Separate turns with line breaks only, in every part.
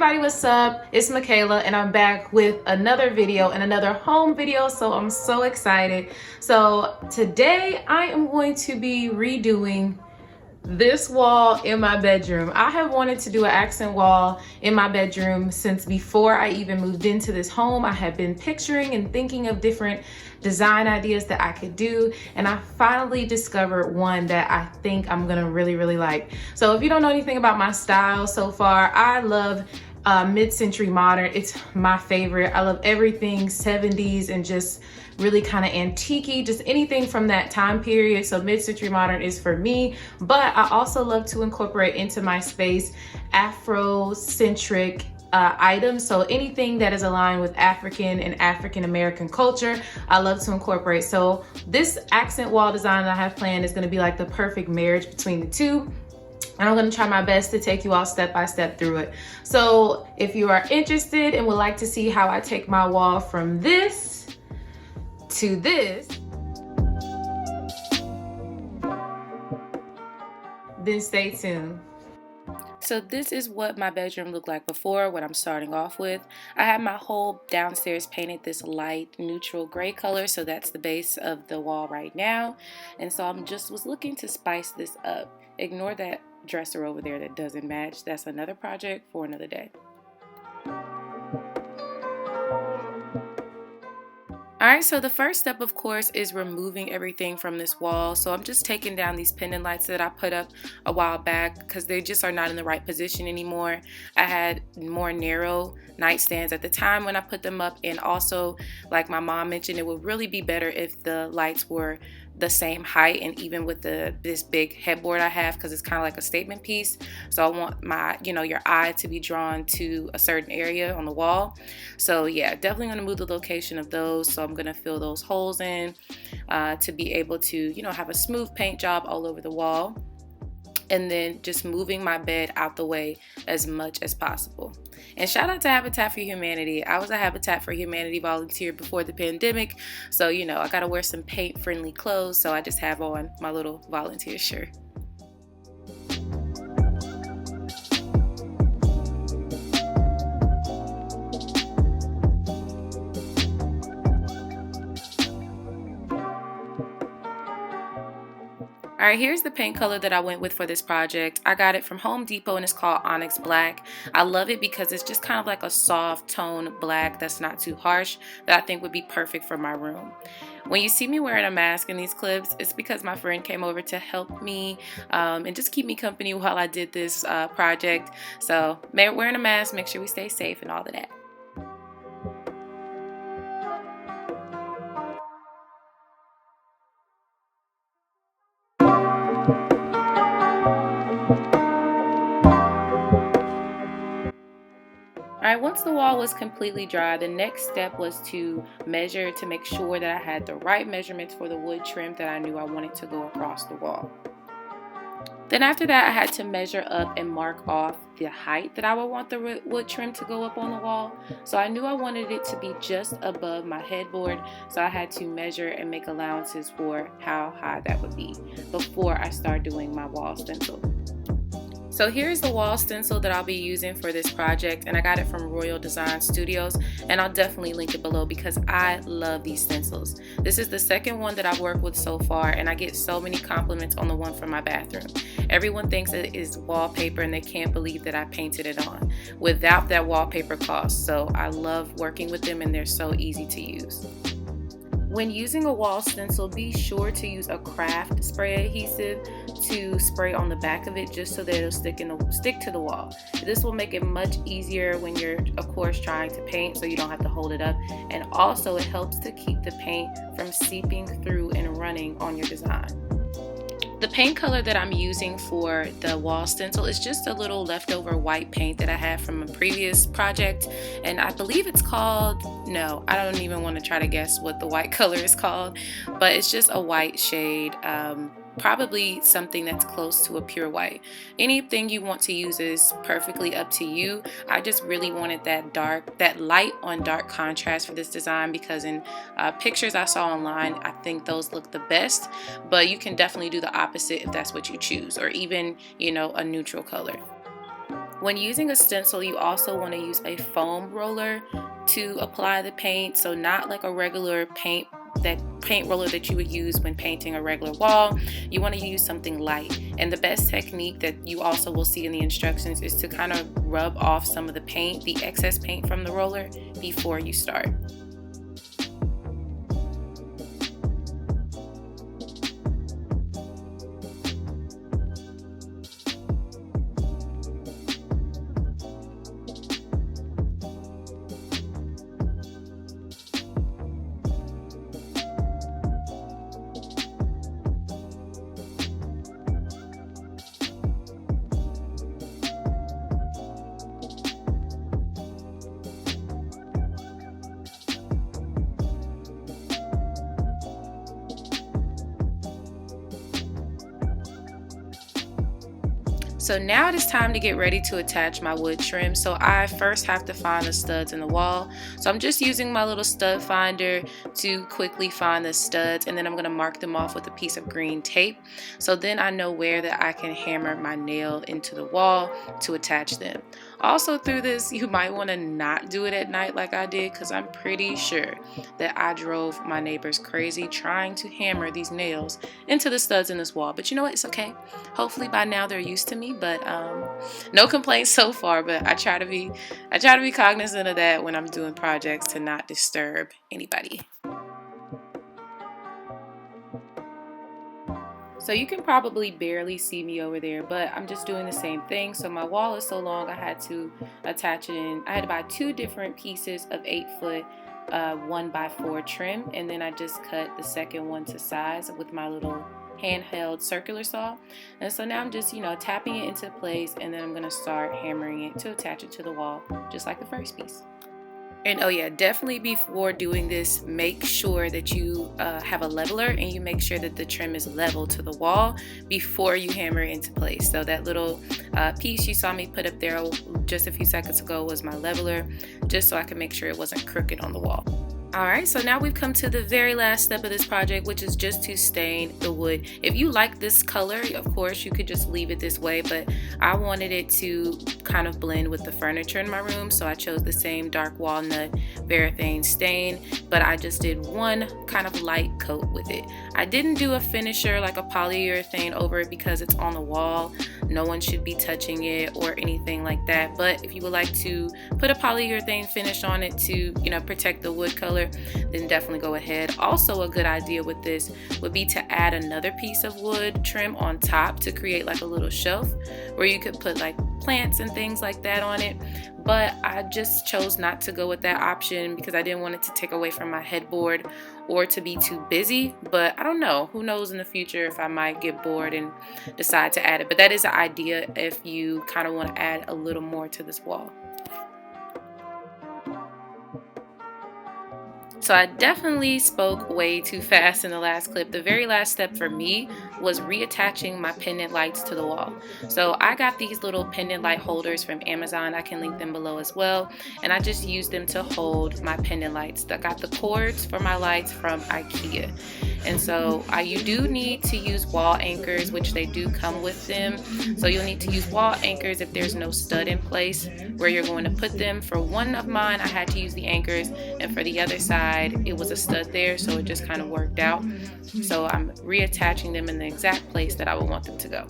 everybody, what's up? It's Michaela and I'm back with another video and another home video, so I'm so excited. So today I am going to be redoing this wall in my bedroom. I have wanted to do an accent wall in my bedroom since before I even moved into this home. I have been picturing and thinking of different design ideas that I could do, and I finally discovered one that I think I'm gonna really like. So if you don't know anything about my style so far, I love mid-century modern. It's my favorite. I love everything 70s and just really kind of antique-y, just anything from that time period. So mid-century modern is for me, but I also love to incorporate into my space Afrocentric items. So anything that is aligned with African and African American culture, I love to incorporate. So this accent wall design that I have planned is going to be like the perfect marriage between the two. And I'm going to try my best to take you all step by step through it. So if you are interested and would like to see how I take my wall from this to this, then stay tuned. So this is what my bedroom looked like before, what I'm starting off with. I have my whole downstairs painted this light neutral gray color, so that's the base of the wall right now. And so I'm just was looking to spice this up. Ignore that dresser over there that doesn't match. That's another project for another day. Alright, so the first step, of course, is removing everything from this wall. So I'm just taking down these pendant lights that I put up a while back because they just are not in the right position anymore. I had more narrow nightstands at the time when I put them up, and also, like my mom mentioned, it would really be better if the lights were the same height and even with this big headboard I have, because it's kind of like a statement piece. So I want my, your eye to be drawn to a certain area on the wall. So yeah, definitely going to move the location of those. So I'm going to fill those holes in to be able to, have a smooth paint job all over the wall. And then just moving my bed out the way as much as possible. And shout out to Habitat for Humanity. I was a Habitat for Humanity volunteer before the pandemic, so I gotta wear some paint friendly clothes, so I just have on my little volunteer shirt. Alright, here's the paint color that I went with for this project. I got it from Home Depot and it's called Onyx Black. I love it because it's just kind of like a soft tone black that's not too harsh, that I think would be perfect for my room. When you see me wearing a mask in these clips, it's because my friend came over to help me and just keep me company while I did this project. So wearing a mask, make sure we stay safe and all of that. Alright, once the wall was completely dry, the next step was to measure to make sure that I had the right measurements for the wood trim that I knew I wanted to go across the wall. Then after that, I had to measure up and mark off the height that I would want the wood trim to go up on the wall. So I knew I wanted it to be just above my headboard, so I had to measure and make allowances for how high that would be before I start doing my wall stencil. So here's the wall stencil that I'll be using for this project, and I got it from Royal Design Studios, and I'll definitely link it below because I love these stencils. This is the second one that I've worked with so far, and I get so many compliments on the one for my bathroom. Everyone thinks it is wallpaper and they can't believe that I painted it on without that wallpaper cost. So I love working with them and they're so easy to use. When using a wall stencil, be sure to use a craft spray adhesive to spray on the back of it just so that it'll stick to the wall. This will make it much easier when you're, of course, trying to paint, so you don't have to hold it up. And also it helps to keep the paint from seeping through and running on your design. The paint color that I'm using for the wall stencil is just a little leftover white paint that I had from a previous project, and I believe it's called, no, I don't even want to try to guess what the white color is called, but it's just a white shade, probably something that's close to a pure white. Anything you want to use is perfectly up to you. I just really wanted that light on dark contrast for this design because in pictures I saw online, I think those look the best, but you can definitely do the opposite if that's what you choose, or even, a neutral color. When using a stencil, you also want to use a foam roller to apply the paint, so not like a regular paint roller that you would use when painting a regular wall. You want to use something light, and the best technique that you also will see in the instructions is to kind of rub off some of the paint, the excess paint from the roller, before you start. So now it is time to get ready to attach my wood trim. So I first have to find the studs in the wall. So I'm just using my little stud finder to quickly find the studs, and then I'm going to mark them off with a piece of green tape. So then I know where that I can hammer my nail into the wall to attach them. Also, through this, you might want to not do it at night like I did, because I'm pretty sure that I drove my neighbors crazy trying to hammer these nails into the studs in this wall. But you know what? It's okay. Hopefully by now they're used to me, but no complaints so far. But I try to be cognizant of that when I'm doing projects, to not disturb anybody. So you can probably barely see me over there, but I'm just doing the same thing. So my wall is so long, I had to attach it in. I had to buy 2 different pieces of 8-foot 1x4 trim, and then I just cut the second one to size with my little handheld circular saw. And so now I'm just, tapping it into place, and then I'm going to start hammering it to attach it to the wall, just like the first piece. And oh yeah, definitely before doing this, make sure that you have a leveler, and you make sure that the trim is level to the wall before you hammer it into place. So that little piece you saw me put up there just a few seconds ago was my leveler, just so I can make sure it wasn't crooked on the wall. Alright, so now we've come to the very last step of this project, which is just to stain the wood. If you like this color, of course, you could just leave it this way, but I wanted it to kind of blend with the furniture in my room, so I chose the same dark walnut varathane stain, but I just did one kind of light coat with it. I didn't do a finisher like a polyurethane over it because it's on the wall. No one should be touching it or anything like that, but if you would like to put a polyurethane finish on it to, protect the wood color, then definitely go ahead. Also, a good idea with this would be to add another piece of wood trim on top to create like a little shelf where you could put like plants and things like that on it. But I just chose not to go with that option because I didn't want it to take away from my headboard or to be too busy. But I don't know, who knows in the future if I might get bored and decide to add it. But that is an idea if you kind of want to add a little more to this wall. So I definitely spoke way too fast in the last clip. The very last step for me was reattaching my pendant lights to the wall. So I got these little pendant light holders from Amazon. I can link them below as well. And I just used them to hold my pendant lights. I got the cords for my lights from IKEA. And so you do need to use wall anchors, which they do come with them. So you'll need to use wall anchors if there's no stud in place where you're going to put them. For one of mine, I had to use the anchors, and for the other side, it was a stud there, so it just kind of worked out. So I'm reattaching them in the exact place that I would want them to go.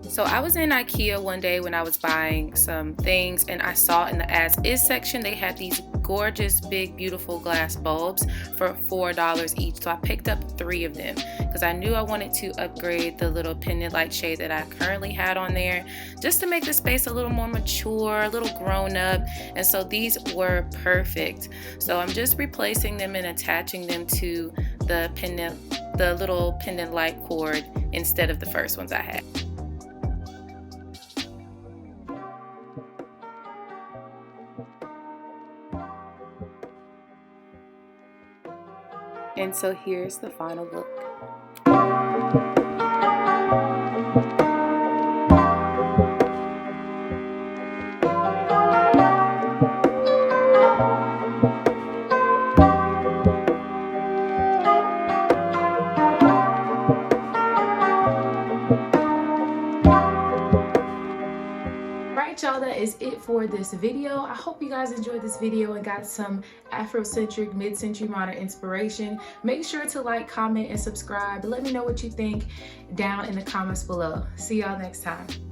So I was in IKEA one day when I was buying some things, and I saw in the as is section they had these gorgeous big beautiful glass bulbs for $4 each. So I picked up 3 of them because I knew I wanted to upgrade the little pendant light shade that I currently had on there, just to make the space a little more mature, a little grown up. And so these were perfect. So I'm just replacing them and attaching them to the little pendant light cord instead of the first ones I had. And so here's the final look.
right, y'all, that is it for this video. I hope you guys enjoyed this video and got some Afrocentric mid-century modern inspiration. Make sure to like, comment, and subscribe. Let me know what you think down in the comments below. See y'all next time.